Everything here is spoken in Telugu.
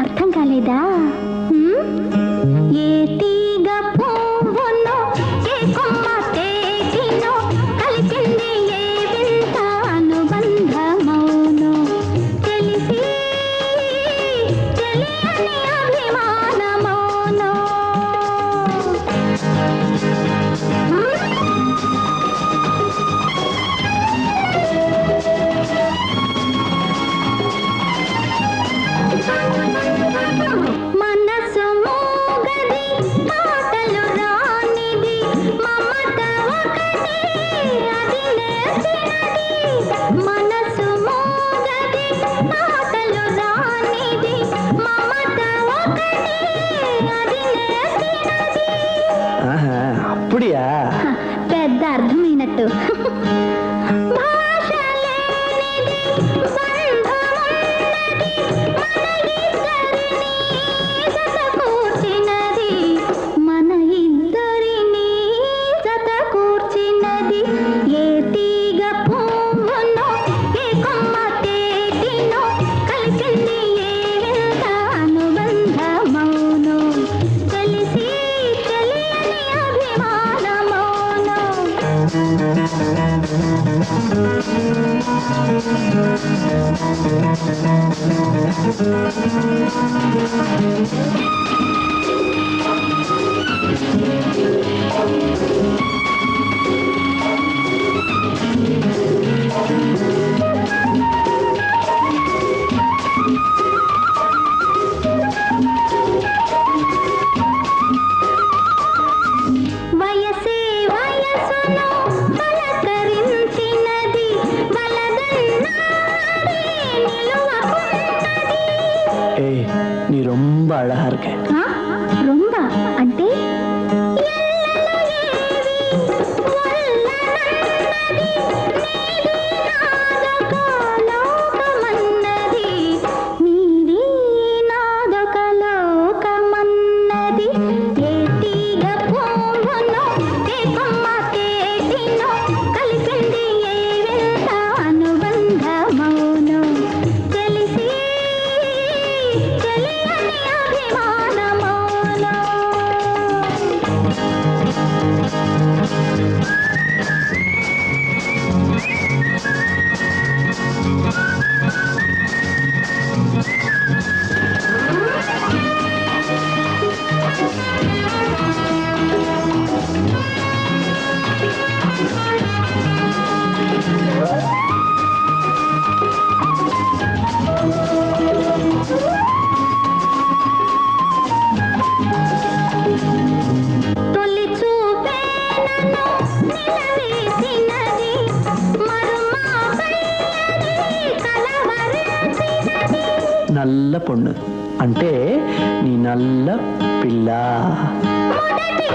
అర్థం కాలేదా? ఏ తీగ పువ్వునో ఏ కొమ్మ తేటినో కలిసింది ఏ వింత అనుబంధమౌనో తెలిసి తెలియని అభిమానమౌనో. మనసు మోగది మాటలు రానిది మమత ఒకటి అది నేర్పినది. మనసు మోగది మాటలు రానిది మమత ఒకటి అది నేర్పినది. అప్పుడియా పెద్ద అర్థమైనట్టు. భాష లేనిది బంధమున్నది మన ఇద్దరిని జత కూర్చినది. ఏ తీగ పువ్వునో ఏ కొమ్మ తేటినో కలిసింది ఏ వింత అనుబంధమౌనో తెలిసి తెలియని అభిమానమౌనో. వయసే వయసును పలకరించినది వలదన్నాడే నిలువకున్నది. ఏయ్ நீ ரொம்ப அழகா இருக்க. రొంబ అంటే ఎల్లలు ఏవి వల్లనన్నది నీది నాదొక లోకమన్నది నీది నాదొక లోకమన్నది. ఏ తీగ పువ్వునో ఏ కొమ్మ తేటినో కలిసింది ఏ వింత అనుబంధమౌనో తెలిసి తెలియని అభిమానమౌనో. తొలి చూపే నన్ను నిలవేసినది మరుమాపయ్యది కలవరించినది. నల్ల పొన్ను అంటే నీ నల్ల పిల్ల. మొదటి